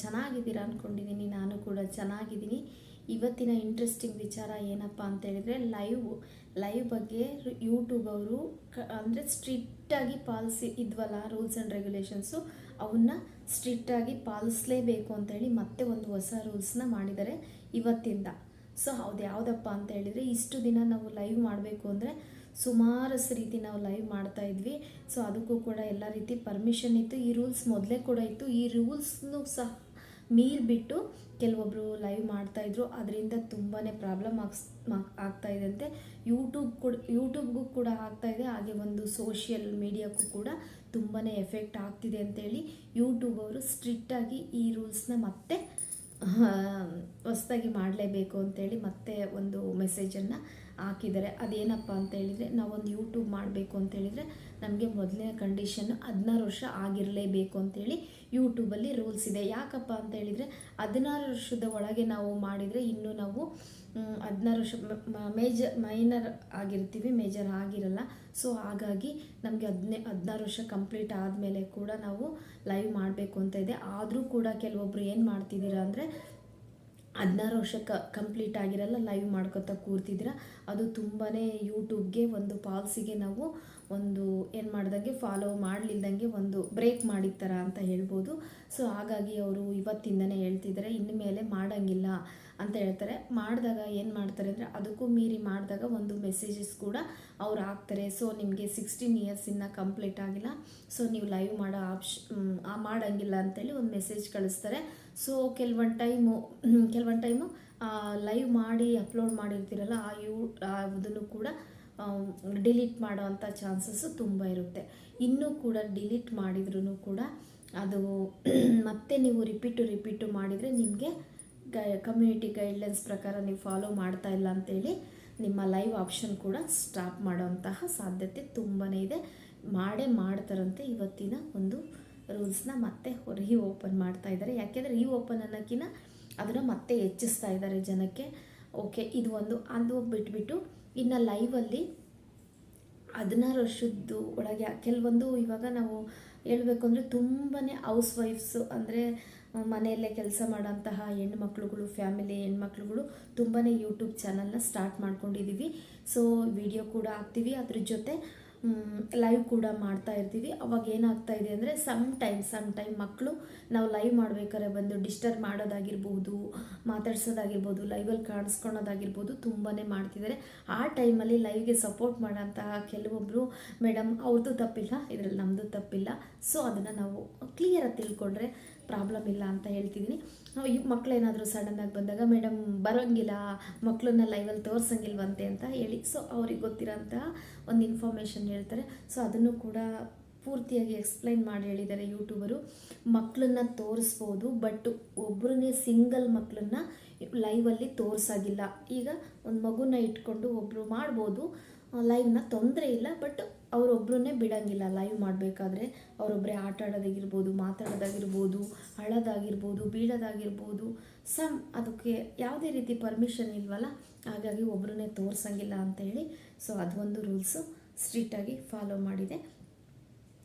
ಚೆನ್ನಾಗಿದ್ದೀರಾ ಅಂದ್ಕೊಂಡಿದ್ದೀನಿ. ನಾನು ಕೂಡ ಚೆನ್ನಾಗಿದ್ದೀನಿ. ಇವತ್ತಿನ ಇಂಟ್ರೆಸ್ಟಿಂಗ್ ವಿಚಾರ ಏನಪ್ಪ ಅಂತ ಹೇಳಿದರೆ ಲೈವ್ ಬಗ್ಗೆ ಯೂಟ್ಯೂಬ್ ಅವರು ಅಂದರೆ ಸ್ಟ್ರಿಕ್ಟಾಗಿ ಪಾಲಿಸಿ ಇದ್ವಲ್ಲ ರೂಲ್ಸ್ ಆ್ಯಂಡ್ ರೆಗ್ಯುಲೇಷನ್ಸು, ಅವನ್ನ ಸ್ಟ್ರಿಕ್ಟಾಗಿ ಪಾಲಿಸಲೇಬೇಕು ಅಂತೇಳಿ ಮತ್ತೆ ಒಂದು ಹೊಸ ರೂಲ್ಸ್ನ ಮಾಡಿದ್ದಾರೆ ಇವತ್ತಿಂದ. ಸೊ ಅದು ಯಾವುದಪ್ಪ ಅಂತ ಹೇಳಿದರೆ, ಇಷ್ಟು ದಿನ ನಾವು ಲೈವ್ ಮಾಡಬೇಕು ಅಂದರೆ ಸುಮಾರು ರೀತಿ ನಾವು ಲೈವ್ ಮಾಡ್ತಾ ಇದ್ವಿ. ಸೊ ಅದಕ್ಕೂ ಕೂಡ ಎಲ್ಲ ರೀತಿ ಪರ್ಮಿಷನ್ ಇತ್ತು. ಈ ರೂಲ್ಸ್ ಮೊದಲೇ ಕೂಡ ಇತ್ತು. ಈ ರೂಲ್ಸ್ನು ಸಹ ಮೀರಿಬಿಟ್ಟು ಕೆಲವೊಬ್ಬರು ಲೈವ್ ಮಾಡ್ತಾಯಿದ್ರು. ಅದರಿಂದ ತುಂಬಾ ಪ್ರಾಬ್ಲಮ್ ಆಗ್ತಾಯಿದೆ ಅಂತೆ. ಯೂಟ್ಯೂಬ್ಗೂ ಕೂಡ ಆಗ್ತಾಯಿದೆ, ಹಾಗೆ ಒಂದು ಸೋಷಿಯಲ್ ಮೀಡಿಯಾಕ್ಕೂ ಕೂಡ ತುಂಬಾ ಎಫೆಕ್ಟ್ ಆಗ್ತಿದೆ ಅಂತೇಳಿ ಯೂಟ್ಯೂಬ್ ಅವರು ಸ್ಟ್ರಿಕ್ಟಾಗಿ ಈ ರೂಲ್ಸ್ನ ಮತ್ತೆ ಹೊಸದಾಗಿ ಮಾಡಲೇಬೇಕು ಅಂತೇಳಿ ಮತ್ತೆ ಒಂದು ಮೆಸೇಜನ್ನು ಹಾಕಿದ್ದಾರೆ. ಅದೇನಪ್ಪ ಅಂತ ಹೇಳಿದರೆ, ನಾವೊಂದು ಯೂಟ್ಯೂಬ್ ಮಾಡಬೇಕು ಅಂತೇಳಿದರೆ ನಮಗೆ ಮೊದಲನೇ ಕಂಡೀಷನ್ನು 16 ವರ್ಷ ಆಗಿರಲೇಬೇಕು ಅಂತೇಳಿ ಯೂಟ್ಯೂಬಲ್ಲಿ ರೂಲ್ಸ್ ಇದೆ. ಯಾಕಪ್ಪ ಅಂತ ಹೇಳಿದರೆ 16 ವರ್ಷದ ಒಳಗೆ ನಾವು ಮಾಡಿದರೆ ಇನ್ನೂ ನಾವು 16 ವರ್ಷ ಮೈನರ್ ಆಗಿರ್ತೀವಿ, ಮೇಜರ್ ಆಗಿರಲ್ಲ. ಸೊ ಹಾಗಾಗಿ ನಮಗೆ 16 ವರ್ಷ ಕಂಪ್ಲೀಟ್ ಆದಮೇಲೆ ಕೂಡ ನಾವು ಲೈವ್ ಮಾಡಬೇಕು ಅಂತ ಇದೆ. ಆದರೂ ಕೂಡ ಕೆಲವೊಬ್ರು ಏನು ಮಾಡ್ತಿದ್ದೀರಾ ಅಂದರೆ 16 ವರ್ಷ ಕಂಪ್ಲೀಟ್ ಆಗಿರಲ್ಲ, ಲೈವ್ ಮಾಡ್ಕೊತಾ ಕೂರ್ತಿದ್ದೀರ. ಅದು ತುಂಬಾ ಯೂಟ್ಯೂಬ್ಗೆ ಒಂದು ಪಾಲ್ಸಿಗೆ ನಾವು ಒಂದು ಏನು ಮಾಡ್ದಂಗೆ ಫಾಲೋ ಮಾಡಲಿಲ್ದಂಗೆ ಒಂದು ಬ್ರೇಕ್ ಮಾಡಿರ್ತಾರ ಅಂತ ಹೇಳ್ಬೋದು. ಸೊ ಹಾಗಾಗಿ ಅವರು ಇವತ್ತಿಂದನೇ ಹೇಳ್ತಿದ್ದಾರೆ, ಇನ್ನು ಮೇಲೆ ಮಾಡೋಂಗಿಲ್ಲ ಅಂತ ಹೇಳ್ತಾರೆ. ಮಾಡಿದಾಗ ಏನು ಮಾಡ್ತಾರೆ ಅಂದರೆ, ಅದಕ್ಕೂ ಮೀರಿ ಮಾಡಿದಾಗ ಒಂದು ಮೆಸೇಜಸ್ ಕೂಡ ಅವ್ರು ಹಾಕ್ತಾರೆ. ಸೊ ನಿಮಗೆ 16 ಇಯರ್ಸ್ ಇನ್ನೂ ಕಂಪ್ಲೀಟ್ ಆಗಿಲ್ಲ, ಸೊ ನೀವು ಲೈವ್ ಮಾಡೋ ಮಾಡೋಂಗಿಲ್ಲ ಅಂತೇಳಿ ಒಂದು ಮೆಸೇಜ್ ಕಳಿಸ್ತಾರೆ. ಸೊ ಕೆಲವೊಂದು ಟೈಮು ಲೈವ್ ಮಾಡಿ ಅಪ್ಲೋಡ್ ಮಾಡಿರ್ತೀರಲ್ಲ, ಅದನ್ನು ಕೂಡ ಡಿಲೀಟ್ ಮಾಡೋವಂಥ ಚಾನ್ಸಸ್ಸು ತುಂಬ ಇರುತ್ತೆ. ಇನ್ನೂ ಕೂಡ ಡಿಲೀಟ್ ಮಾಡಿದ್ರೂ ಕೂಡ ಅದು ಮತ್ತೆ ನೀವು ರಿಪೀಟು ಮಾಡಿದರೆ ನಿಮಗೆ ಕಮ್ಯುನಿಟಿ ಗೈಡ್ಲೈನ್ಸ್ ಪ್ರಕಾರ ನೀವು ಫಾಲೋ ಮಾಡ್ತಾ ಇಲ್ಲ ಅಂತೇಳಿ ನಿಮ್ಮ ಲೈವ್ ಆಪ್ಷನ್ ಕೂಡ ಸ್ಟಾಪ್ ಮಾಡೋವಂತಹ ಸಾಧ್ಯತೆ ತುಂಬಾ ಇದೆ. ಮಾಡ್ತಾರಂತೆ. ಇವತ್ತಿನ ಒಂದು ರೂಲ್ಸ್ನ ಮತ್ತೆ ಓಪನ್ ಮಾಡ್ತಾ ಇದ್ದಾರೆ. ಯಾಕೆಂದರೆ ಓಪನ್ ಅನ್ನೋಕ್ಕಿಂತ ಅದನ್ನು ಮತ್ತೆ ಹೆಚ್ಚಿಸ್ತಾ ಇದ್ದಾರೆ ಜನಕ್ಕೆ. ಓಕೆ, ಇದು ಅದು ಬಿಟ್ಬಿಟ್ಟು ಇನ್ನು ಲೈವಲ್ಲಿ 16 ವರ್ಷದ್ದು ಒಳಗೆ ಕೆಲವೊಂದು ಇವಾಗ ನಾವು ಹೇಳಬೇಕು ಅಂದರೆ ತುಂಬಾ ಹೌಸ್ ವೈಫ್ಸು ಅಂದರೆ ಮನೆಯಲ್ಲೇ ಕೆಲಸ ಮಾಡೋಂತಹ ಹೆಣ್ಮಕ್ಳುಗಳು, ಫ್ಯಾಮಿಲಿ ಹೆಣ್ಮಕ್ಳುಗಳು ತುಂಬಾ ಯೂಟ್ಯೂಬ್ ಚಾನಲ್ನ ಸ್ಟಾರ್ಟ್ ಮಾಡ್ಕೊಂಡಿದ್ದೀವಿ. ಸೊ ವಿಡಿಯೋ ಕೂಡ ಹಾಕ್ತೀವಿ, ಅದ್ರ ಜೊತೆ ಲೈವ್ ಕೂಡ ಮಾಡ್ತಾ ಇರ್ತೀವಿ. ಅವಾಗ ಏನಾಗ್ತಾ ಇದೆ ಅಂದರೆ ಸಮ್ ಟೈಮ್ ಮಕ್ಕಳು ನಾವು ಲೈವ್ ಮಾಡ್ಬೇಕಾದ್ರೆ ಬಂದು ಡಿಸ್ಟರ್ಬ್ ಮಾಡೋದಾಗಿರ್ಬೋದು, ಮಾತಾಡ್ಸೋದಾಗಿರ್ಬೋದು, ಲೈವಲ್ಲಿ ಕಾಣಿಸ್ಕೊಳೋದಾಗಿರ್ಬೋದು ತುಂಬಾ ಮಾಡ್ತಿದ್ದಾರೆ. ಆ ಟೈಮಲ್ಲಿ ಲೈವ್ಗೆ ಸಪೋರ್ಟ್ ಮಾಡೋಂತಹ ಕೆಲವೊಬ್ಬರು ಮೇಡಮ್ ಅವ್ರದ್ದು ತಪ್ಪಿಲ್ಲ, ಇದರಲ್ಲಿ ನಮ್ಮದು ತಪ್ಪಿಲ್ಲ. ಸೊ ಅದನ್ನು ನಾವು ಕ್ಲಿಯರಾಗಿ ತಿಳ್ಕೊಂಡ್ರೆ ಪ್ರಾಬ್ಲಮ್ ಇಲ್ಲ ಅಂತ ಹೇಳ್ತಿದ್ದೀನಿ. ಈ ಮಕ್ಕಳೇನಾದರೂ ಸಡನ್ನಾಗಿ ಬಂದಾಗ ಮೇಡಮ್ ಬರೋಂಗಿಲ್ಲ, ಮಕ್ಕಳನ್ನ ಲೈವಲ್ಲಿ ತೋರಿಸಂಗಿಲ್ವಂತೆ ಅಂತ ಹೇಳಿ, ಸೊ ಅವ್ರಿಗೆ ಗೊತ್ತಿರೋಂತಹ ಒಂದು ಇನ್ಫಾರ್ಮೇಷನ್ ಹೇಳ್ತಾರೆ. ಸೊ ಅದನ್ನು ಕೂಡ ಪೂರ್ತಿಯಾಗಿ ಎಕ್ಸ್ಪ್ಲೈನ್ ಮಾಡಿ ಹೇಳಿದ್ದಾರೆ ಯೂಟ್ಯೂಬರು. ಮಕ್ಕಳನ್ನ ತೋರಿಸ್ಬೋದು, ಬಟ್ ಒಬ್ಬರನ್ನೇ ಸಿಂಗಲ್ ಮಕ್ಕಳನ್ನ ಲೈವಲ್ಲಿ ತೋರಿಸಾಗಿಲ್ಲ. ಈಗ ಒಂದು ಮಗುನ ಇಟ್ಕೊಂಡು ಒಬ್ಬರು ಮಾಡ್ಬೋದು ಲೈವ್ನ, ತೊಂದರೆ ಇಲ್ಲ. ಬಟ್ ಅವರೊಬ್ಬರನ್ನೇ ಬಿಡೋಂಗಿಲ್ಲ ಲೈವ್ ಮಾಡಬೇಕಾದ್ರೆ. ಅವರೊಬ್ಬರೇ ಆಟ ಆಡೋದಾಗಿರ್ಬೋದು, ಮಾತಾಡೋದಾಗಿರ್ಬೋದು, ಅಳೋದಾಗಿರ್ಬೋದು, ಬೀಳೋದಾಗಿರ್ಬೋದು, ಅದಕ್ಕೆ ಯಾವುದೇ ರೀತಿ ಪರ್ಮಿಷನ್ ಇಲ್ವಲ್ಲ, ಹಾಗಾಗಿ ಒಬ್ಬರನ್ನೇ ತೋರಿಸಂಗಿಲ್ಲ ಅಂತ ಹೇಳಿ. ಸೊ ಅದೊಂದು ರೂಲ್ಸು ಸ್ಟ್ರಿಕ್ಟಾಗಿ ಫಾಲೋ ಮಾಡಿದೆ.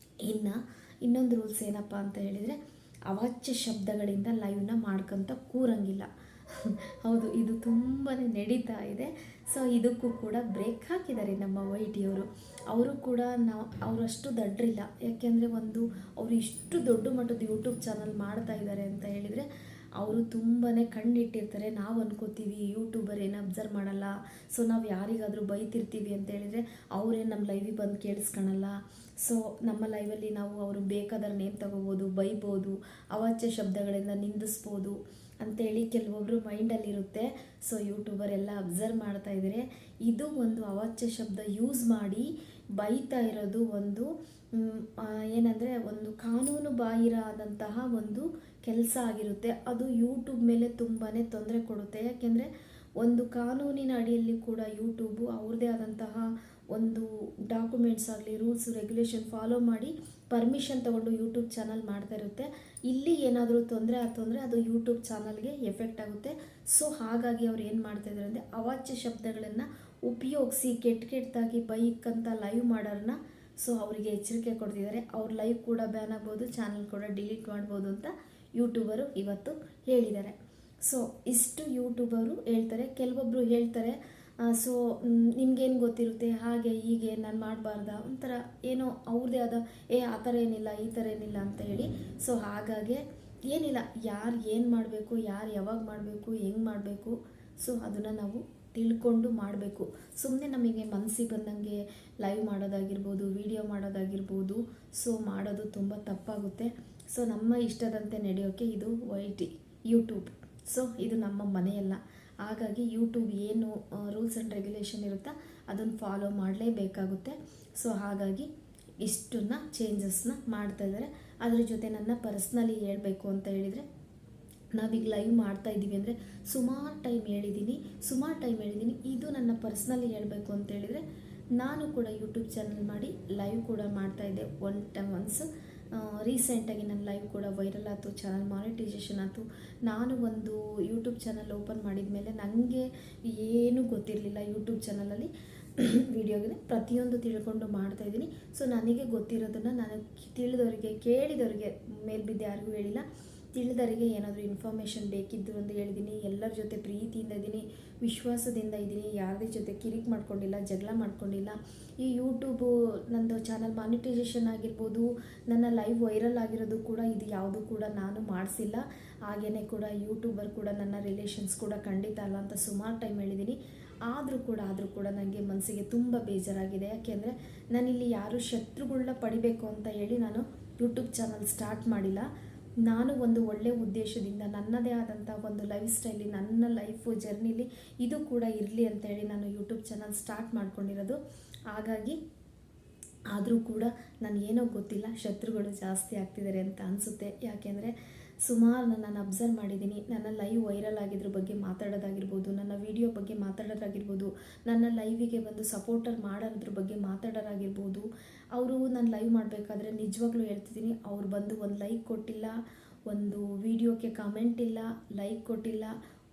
ಇನ್ನೊಂದು ರೂಲ್ಸ್ ಏನಪ್ಪ ಅಂತ ಹೇಳಿದರೆ, ಅವಾಚ್ಯ ಶಬ್ದಗಳಿಂದ ಲೈವ್ನ ಮಾಡ್ಕೊತ ಕೂರಂಗಿಲ್ಲ. ಹೌದು, ಇದು ತುಂಬಾ ನಡೀತಾ ಇದೆ. ಸೊ ಇದಕ್ಕೂ ಕೂಡ ಬ್ರೇಕ್ ಹಾಕಿದ್ದಾರೆ ನಮ್ಮ ವೈಟಿಯವರು. ಅವರು ಕೂಡ ಅವರಷ್ಟು ದಡ್ರಿಲ್ಲ. ಯಾಕೆಂದರೆ ಅವರು ಇಷ್ಟು ದೊಡ್ಡ ಮಟ್ಟದ ಯೂಟ್ಯೂಬ್ ಚಾನಲ್ ಮಾಡ್ತಾ ಇದ್ದಾರೆ ಅಂತ ಹೇಳಿದರೆ ಅವರು ತುಂಬಾ ಕಣ್ಣಿಟ್ಟಿರ್ತಾರೆ. ನಾವು ಅನ್ಕೋತೀವಿ ಯೂಟ್ಯೂಬರ್ ಏನು ಅಬ್ಸರ್ವ್ ಮಾಡಲ್ಲ, ಸೊ ನಾವು ಯಾರಿಗಾದರೂ ಬೈತಿರ್ತೀವಿ ಅಂತ ಹೇಳಿದರೆ ಅವರೇನು ನಮ್ಮ ಲೈವಿಗೆ ಬಂದು ಕೇಳಿಸ್ಕೊಳಲ್ಲ. ಸೊ ನಮ್ಮ ಲೈವಲ್ಲಿ ನಾವು ಅವರು ಬೇಕಾದ್ರೆ ನೇಮ್ ತಗೋಬೋದು, ಬೈಬೋದು, ಅವಾಚ್ಯ ಶಬ್ದಗಳಿಂದ ನಿಂದಿಸ್ಬೋದು ಅಂತೇಳಿ ಕೆಲವೊಬ್ಬರು ಮೈಂಡಲ್ಲಿರುತ್ತೆ. ಸೊ ಯೂಟ್ಯೂಬರ್ ಎಲ್ಲ ಅಬ್ಸರ್ವ್ ಮಾಡ್ತಾ ಇದ್ದಾರೆ. ಇದು ಒಂದು ಅವಾಚ್ಯ ಶಬ್ದ ಯೂಸ್ ಮಾಡಿ ಬೈತಾ ಇರೋದು ಒಂದು ಏನಂದರೆ ಒಂದು ಕಾನೂನು ಬಾಹಿರವಾದಂತಹ ಒಂದು ಕೆಲಸ ಆಗಿರುತ್ತೆ. ಅದು ಯೂಟ್ಯೂಬ್ ಮೇಲೆ ತುಂಬಾ ತೊಂದರೆ ಕೊಡುತ್ತೆ. ಯಾಕೆಂದರೆ ಒಂದು ಕಾನೂನಿನ ಅಡಿಯಲ್ಲಿ ಕೂಡ ಯೂಟ್ಯೂಬು ಅವ್ರದ್ದೇ ಆದಂತಹ ಒಂದು ಡಾಕ್ಯುಮೆಂಟ್ಸ್ ಆಗಲಿ, ರೂಲ್ಸ್ ರೆಗ್ಯುಲೇಷನ್ ಫಾಲೋ ಮಾಡಿ ಪರ್ಮಿಷನ್ ತೊಗೊಂಡು ಯೂಟ್ಯೂಬ್ ಚಾನಲ್ ಮಾಡ್ತಾ ಇರುತ್ತೆ. ಇಲ್ಲಿ ಏನಾದರೂ ತೊಂದರೆ ಆಯ್ತು ಅಂದರೆ ಅದು ಯೂಟ್ಯೂಬ್ ಚಾನಲ್ಗೆ ಎಫೆಕ್ಟ್ ಆಗುತ್ತೆ. ಸೊ ಹಾಗಾಗಿ ಅವ್ರು ಏನು ಮಾಡ್ತಾಯಿದ್ದಾರೆ ಅಂದರೆ ಅವಾಚ್ಯ ಶಬ್ದಗಳನ್ನು ಉಪಯೋಗಿಸಿ ಕೆಟ್ಟದಾಗಿ ಬೈಕಂತ ಲೈವ್ ಮಾಡೋರನ್ನ ಸೊ ಅವರಿಗೆ ಎಚ್ಚರಿಕೆ ಕೊಡ್ತಿದ್ದಾರೆ. ಅವ್ರ ಲೈವ್ ಕೂಡ ಬ್ಯಾನ್ ಆಗ್ಬೋದು, ಚಾನಲ್ ಕೂಡ ಡಿಲೀಟ್ ಮಾಡ್ಬೋದು ಅಂತ ಯೂಟ್ಯೂಬರು ಇವತ್ತು ಹೇಳಿದ್ದಾರೆ. ಸೊ ಇಷ್ಟು ಯೂಟ್ಯೂಬರು ಹೇಳ್ತಾರೆ. ಕೆಲವೊಬ್ಬರು ಹೇಳ್ತಾರೆ ಸೊ ನಿಮ್ಗೇನು ಗೊತ್ತಿರುತ್ತೆ, ಹಾಗೆ ಹೀಗೆ ನಾನು ಮಾಡಬಾರ್ದ ಒಂಥರ ಏನೋ ಅವ್ರದ್ದೇ ಆದ ಆ ಥರ ಏನಿಲ್ಲ ಈ ಥರ ಏನಿಲ್ಲ ಅಂತ ಹೇಳಿ. ಸೊ ಹಾಗಾಗಿ ಏನಿಲ್ಲ, ಯಾರು ಏನು ಮಾಡಬೇಕು, ಯಾರು ಯಾವಾಗ ಮಾಡಬೇಕು, ಹೆಂಗೆ ಮಾಡಬೇಕು, ಸೊ ಅದನ್ನು ನಾವು ತಿಳ್ಕೊಂಡು ಮಾಡಬೇಕು. ಸುಮ್ಮನೆ ನಮಗೆ ಮನಸ್ಸಿಗೆ ಬಂದಂಗೆ ಲೈವ್ ಮಾಡೋದಾಗಿರ್ಬೋದು, ವಿಡಿಯೋ ಮಾಡೋದಾಗಿರ್ಬೋದು, ಸೊ ಮಾಡೋದು ತುಂಬ ತಪ್ಪಾಗುತ್ತೆ. ಸೊ ನಮ್ಮ ಇಷ್ಟದಂತೆ ನಡೆಯೋಕ್ಕೆ ಇದು ಯೂಟ್ಯೂಬ್. ಸೊ ಇದು ನಮ್ಮ ಮನೆಯಲ್ಲ. ಹಾಗಾಗಿ ಯೂಟ್ಯೂಬ್ ಏನು ರೂಲ್ಸ್ ಆ್ಯಂಡ್ ರೆಗ್ಯುಲೇಷನ್ ಇರುತ್ತಾ ಅದನ್ನು ಫಾಲೋ ಮಾಡಲೇಬೇಕಾಗುತ್ತೆ. ಸೊ ಹಾಗಾಗಿ ಇಷ್ಟನ್ನ ಚೇಂಜಸ್ನ ಮಾಡ್ತಾಯಿದ್ದಾರೆ. ಅದ್ರ ಜೊತೆ ನನ್ನ ಪರ್ಸ್ನಲಿ ಹೇಳಬೇಕು ಅಂತ ಹೇಳಿದರೆ, ನಾವೀಗ ಲೈವ್ ಮಾಡ್ತಾ ಇದ್ದೀವಿ ಅಂದರೆ ಸುಮಾರು ಟೈಮ್ ಹೇಳಿದ್ದೀನಿ. ಇದು ನನ್ನ ಪರ್ಸ್ನಲಿ ಹೇಳಬೇಕು ಅಂತ ಹೇಳಿದರೆ, ನಾನು ಕೂಡ ಯೂಟ್ಯೂಬ್ ಚಾನಲ್ ಮಾಡಿ ಲೈವ್ ಕೂಡ ಮಾಡ್ತಾಯಿದ್ದೆ ಒನ್ಸ್. ರೀಸೆಂಟಾಗಿ ನನ್ನ ಲೈವ್ ಕೂಡ ವೈರಲ್ ಆಯಿತು, ಚಾನಲ್ ಮಾನಿಟೈಸೇಷನ್ ಆಯಿತು. ನಾನು ಒಂದು ಯೂಟ್ಯೂಬ್ ಚಾನಲ್ ಓಪನ್ ಮಾಡಿದ ಮೇಲೆ ನನಗೆ ಏನೂ ಗೊತ್ತಿರಲಿಲ್ಲ ಯೂಟ್ಯೂಬ್ ಚಾನಲಲ್ಲಿ ವಿಡಿಯೋಗೆ ಪ್ರತಿಯೊಂದು ತಿಳ್ಕೊಂಡು ಮಾಡ್ತಾಯಿದ್ದೀನಿ. ಸೊ ನನಗೆ ಗೊತ್ತಿರೋದನ್ನು ನಾನು ತಿಳಿದವರಿಗೆ, ಕೇಳಿದವರಿಗೆ, ಮೇಲ್ಬಿದ್ದು ಯಾರಿಗೂ ಹೇಳಿಲ್ಲ, ತಿಳಿದವರಿಗೆ ಏನಾದರೂ ಇನ್ಫಾರ್ಮೇಷನ್ ಬೇಕಿದ್ದು ಅಂತ ಹೇಳಿದ್ದೀನಿ. ಎಲ್ಲರ ಜೊತೆ ಪ್ರೀತಿಯಿಂದ ಇದ್ದೀನಿ, ವಿಶ್ವಾಸದಿಂದ ಇದ್ದೀನಿ, ಯಾರದೇ ಜೊತೆ ಕಿರಿಕ್ ಮಾಡ್ಕೊಂಡಿಲ್ಲ, ಜಗಳ ಮಾಡ್ಕೊಂಡಿಲ್ಲ. ಈ ಯೂಟ್ಯೂಬು ನಂದು ಚಾನಲ್ ಮಾನಿಟೈಸೇಷನ್ ಆಗಿರ್ಬೋದು, ನನ್ನ ಲೈವ್ ವೈರಲ್ ಆಗಿರೋದು ಕೂಡ ಇದು ಯಾವುದು ಕೂಡ ನಾನು ಮಾಡಿಸಿಲ್ಲ. ಹಾಗೆಯೇ ಕೂಡ ಯೂಟ್ಯೂಬರ್ ಕೂಡ ನನ್ನ ರಿಲೇಷನ್ಸ್ ಕೂಡ ಖಂಡಿತ ಅಲ್ಲ ಅಂತ ಸುಮಾರು ಟೈಮ್ ಹೇಳಿದ್ದೀನಿ. ಆದರೂ ಕೂಡ ನನಗೆ ಮನಸ್ಸಿಗೆ ತುಂಬ ಬೇಜಾರಾಗಿದೆ. ಯಾಕೆಂದರೆ ನಾನಿಲ್ಲಿ ಯಾರು ಶತ್ರುಗಳನ್ನ ಪಡಿಬೇಕು ಅಂತ ಹೇಳಿ ನಾನು ಯೂಟ್ಯೂಬ್ ಚಾನಲ್ ಸ್ಟಾರ್ಟ್ ಮಾಡಿಲ್ಲ. ನಾನು ಒಂದು ಒಳ್ಳೆಯ ಉದ್ದೇಶದಿಂದ ನನ್ನದೇ ಆದಂಥ ಒಂದು ಲೈಫ್ ಸ್ಟೈಲಿ, ನನ್ನ ಲೈಫು ಜರ್ನಿಲಿ ಇದು ಕೂಡ ಇರಲಿ ಅಂತ ಹೇಳಿ ನಾನು ಯೂಟ್ಯೂಬ್ ಚಾನಲ್ ಸ್ಟಾರ್ಟ್ ಮಾಡ್ಕೊಂಡಿರೋದು. ಹಾಗಾಗಿ ಆದರೂ ಕೂಡ ನನಗೇನೋ ಗೊತ್ತಿಲ್ಲ, ಶತ್ರುಗಳು ಜಾಸ್ತಿ ಆಗ್ತಿದ್ದಾರೆ ಅಂತ ಅನಿಸುತ್ತೆ. ಯಾಕೆಂದರೆ ಸುಮಾರು ನಾನು ಅಬ್ಸರ್ವ್ ಮಾಡಿದ್ದೀನಿ. ನನ್ನ ಲೈವ್ ವೈರಲ್ ಆಗಿದ್ರ ಬಗ್ಗೆ ಮಾತಾಡೋದಾಗಿರ್ಬೋದು, ನನ್ನ ವಿಡಿಯೋ ಬಗ್ಗೆ ಮಾತಾಡೋದಾಗಿರ್ಬೋದು, ನನ್ನ ಲೈವಿಗೆ ಬಂದು ಸಪೋರ್ಟರ್ ಮಾಡೋದ್ರ ಬಗ್ಗೆ ಮಾತಾಡೋದಾಗಿರ್ಬೋದು, ಅವರು ನಾನು ಲೈವ್ ಮಾಡಬೇಕಾದ್ರೆ ನಿಜವಾಗ್ಲೂ ಹೇಳ್ತಿದ್ದೀನಿ, ಅವ್ರು ಬಂದು ಒಂದು ಲೈಕ್ ಕೊಟ್ಟಿಲ್ಲ, ಒಂದು ವಿಡಿಯೋಕ್ಕೆ ಕಮೆಂಟ್ ಇಲ್ಲ, ಲೈಕ್ ಕೊಟ್ಟಿಲ್ಲ,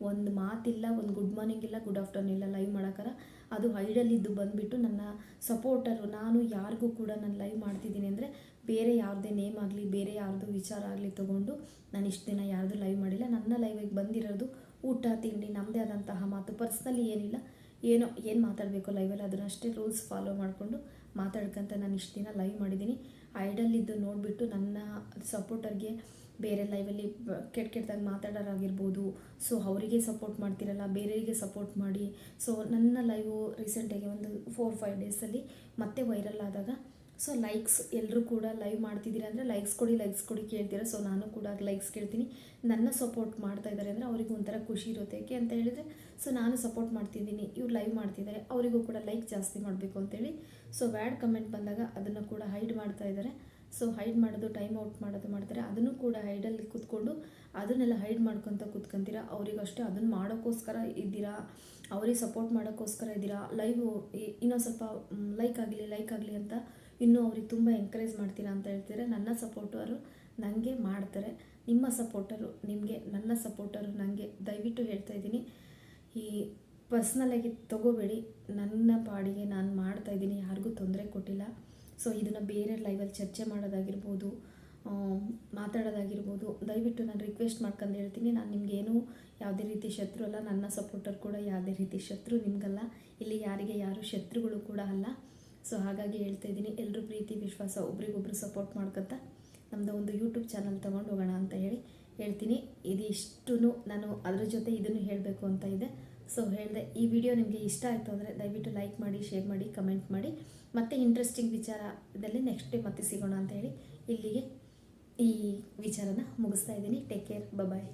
ಒಂದು ಮಾತಿಲ್ಲ, ಒಂದು ಗುಡ್ ಮಾರ್ನಿಂಗ್ ಇಲ್ಲ, ಗುಡ್ ಆಫ್ಟರ್ನೂನ್ ಇಲ್ಲ ಲೈವ್ ಮಾಡೋಕ್ಕಾರ. ಅದು ಹೈಡಲ್ಲಿದ್ದು ಬಂದುಬಿಟ್ಟು ನನ್ನ ಸಪೋರ್ಟರು. ನಾನು ಯಾರಿಗೂ ಕೂಡ ನಾನು ಲೈವ್ ಮಾಡ್ತಿದ್ದೀನಿ ಅಂದರೆ ಬೇರೆ ಯಾರದೇ ನೇಮ್ ಆಗಲಿ, ಬೇರೆ ಯಾರ್ದು ವಿಚಾರ ಆಗಲಿ ತೊಗೊಂಡು ನಾನು ಇಷ್ಟು ದಿನ ಯಾರ್ದು ಲೈವ್ ಮಾಡಿಲ್ಲ. ನನ್ನ ಲೈವಿಗೆ ಬಂದಿರೋದು ಊಟ ತಿಂಡಿ, ನಮ್ಮದೇ ಆದಂತಹ ಮಾತು, ಪರ್ಸ್ನಲಿ ಏನಿಲ್ಲ. ಏನು ಮಾತಾಡಬೇಕು ಲೈವಲ್ಲಿ ಅದನ್ನಷ್ಟೇ ರೂಲ್ಸ್ ಫಾಲೋ ಮಾಡಿಕೊಂಡು ಮಾತಾಡ್ಕೊಂತ ನಾನು ಇಷ್ಟು ದಿನ ಲೈವ್ ಮಾಡಿದ್ದೀನಿ. ಐಡಲ್ಲಿದ್ದು ನೋಡಿಬಿಟ್ಟು ನನ್ನ ಸಪೋರ್ಟರ್ಗೆ ಬೇರೆ ಲೈವಲ್ಲಿ ಕೆಟ್ಟದಾಗಿ ಮಾತಾಡೋರಾಗಿರ್ಬೋದು, ಸೊ ಅವರಿಗೆ ಸಪೋರ್ಟ್ ಮಾಡ್ತಿರಲ್ಲ, ಬೇರೆಯವರಿಗೆ ಸಪೋರ್ಟ್ ಮಾಡಿ. ಸೊ ನನ್ನ ಲೈವು ರೀಸೆಂಟಾಗಿ ಒಂದು 4-5 ಡೇಸಲ್ಲಿ ಮತ್ತೆ ವೈರಲ್ ಆದಾಗ, ಸೊ ಲೈಕ್ಸ್ ಎಲ್ಲರೂ ಕೂಡ ಲೈವ್ ಮಾಡ್ತಿದ್ದೀರಾ ಅಂದರೆ ಲೈಕ್ಸ್ ಕೊಡಿ ಕೇಳ್ತೀರಾ. ಸೊ ನಾನು ಕೂಡ ಲೈಕ್ಸ್ ಕೇಳ್ತೀನಿ. ನನ್ನ ಸಪೋರ್ಟ್ ಮಾಡ್ತಾ ಇದ್ದಾರೆ ಅಂದರೆ ಅವ್ರಿಗೂ ಒಂಥರ ಖುಷಿ ಇರುತ್ತೆ. ಯಾಕೆ ಅಂತ ಹೇಳಿದರೆ, ಸೊ ನಾನು ಸಪೋರ್ಟ್ ಮಾಡ್ತಿದ್ದೀನಿ, ಇವ್ರು ಲೈವ್ ಮಾಡ್ತಿದ್ದಾರೆ, ಅವರಿಗೂ ಕೂಡ ಲೈಕ್ ಜಾಸ್ತಿ ಮಾಡಬೇಕು ಅಂತೇಳಿ. ಸೊ ಬ್ಯಾಡ್ ಕಮೆಂಟ್ ಬಂದಾಗ ಅದನ್ನು ಕೂಡ ಹೈಡ್ ಮಾಡ್ತಾ ಇದ್ದಾರೆ. ಸೊ ಹೈಡ್ ಮಾಡೋದು, ಟೈಮ್ ಔಟ್ ಮಾಡೋದು ಮಾಡ್ತಾರೆ. ಅದನ್ನು ಕೂಡ ಹೈಡಲ್ಲಿ ಕೂತ್ಕೊಂಡು ಅದನ್ನೆಲ್ಲ ಹೈಡ್ ಮಾಡ್ಕೊತ ಕೂತ್ಕೊಂತೀರಾ. ಅವರಿಗಷ್ಟೇ ಅದನ್ನು ಮಾಡೋಕ್ಕೋಸ್ಕರ ಇದ್ದೀರಾ, ಅವ್ರಿಗೆ ಸಪೋರ್ಟ್ ಮಾಡೋಕ್ಕೋಸ್ಕರ ಇದ್ದೀರಾ. ಲೈವು ಇನ್ನೊಂದು ಸ್ವಲ್ಪ ಲೈಕ್ ಆಗಲಿ ಅಂತ ಇನ್ನೂ ಅವ್ರಿಗೆ ತುಂಬ ಎಂಕರೇಜ್ ಮಾಡ್ತೀರಾ ಅಂತ ಹೇಳ್ತಾರೆ. ನನ್ನ ಸಪೋರ್ಟರು ನನಗೆ ಮಾಡ್ತಾರೆ, ನಿಮ್ಮ ಸಪೋರ್ಟರು ನಿಮಗೆ, ನನ್ನ ಸಪೋರ್ಟರು ನನಗೆ. ದಯವಿಟ್ಟು ಹೇಳ್ತಾ ಇದ್ದೀನಿ, ಈ ಪರ್ಸ್ನಲಾಗಿ ತೊಗೋಬೇಡಿ. ನನ್ನ ಪಾಡಿಗೆ ನಾನು ಮಾಡ್ತಾಯಿದ್ದೀನಿ, ಯಾರಿಗೂ ತೊಂದರೆ ಕೊಟ್ಟಿಲ್ಲ. ಸೊ ಇದನ್ನು ಬೇರೆ ಲೈವಲ್ಲಿ ಚರ್ಚೆ ಮಾಡೋದಾಗಿರ್ಬೋದು, ಮಾತಾಡೋದಾಗಿರ್ಬೋದು, ದಯವಿಟ್ಟು ನಾನು ರಿಕ್ವೆಸ್ಟ್ ಮಾಡ್ಕೊಂಡು ಹೇಳ್ತೀನಿ. ನಾನು ನಿಮಗೇನು ಯಾವುದೇ ರೀತಿ ಶತ್ರು ಅಲ್ಲ, ನನ್ನ ಸಪೋರ್ಟರ್ ಕೂಡ ಯಾವುದೇ ರೀತಿ ಶತ್ರು ನಿಮಗಲ್ಲ. ಇಲ್ಲಿ ಯಾರು ಶತ್ರುಗಳು ಕೂಡ ಅಲ್ಲ. ಸೊ ಹಾಗಾಗಿ ಹೇಳ್ತಾ ಇದ್ದೀನಿ, ಎಲ್ಲರೂ ಪ್ರೀತಿ ವಿಶ್ವಾಸ ಒಬ್ರಿಗೊಬ್ರು ಸಪೋರ್ಟ್ ಮಾಡ್ಕೊತ ನಮ್ಮದು ಒಂದು ಯೂಟ್ಯೂಬ್ ಚಾನಲ್ ತೊಗೊಂಡು ಹೋಗೋಣ ಅಂತ ಹೇಳ್ತೀನಿ. ಇದಿಷ್ಟು ನಾನು ಅದ್ರ ಜೊತೆ ಇದನ್ನು ಹೇಳಬೇಕು ಅಂತ ಇದೆ. ಸೊ ಹೇಳಿದೆ, ಈ ವಿಡಿಯೋ ನಿಮಗೆ ಇಷ್ಟ ಆಯಿತು ಅಂದರೆ ದಯವಿಟ್ಟು ಲೈಕ್ ಮಾಡಿ, ಶೇರ್ ಮಾಡಿ, ಕಮೆಂಟ್ ಮಾಡಿ. ಮತ್ತೆ ಇಂಟ್ರೆಸ್ಟಿಂಗ್ ವಿಚಾರದಲ್ಲಿ ನೆಕ್ಸ್ಟ್ ಟೈಮ್ ಮತ್ತೆ ಸಿಗೋಣ ಅಂತ ಹೇಳಿ ಇಲ್ಲಿಗೆ ಈ ವಿಚಾರನ ಮುಗಿಸ್ತಾ ಇದ್ದೀನಿ. ಟೇಕ್ ಕೇರ್, ಬಾಯ್.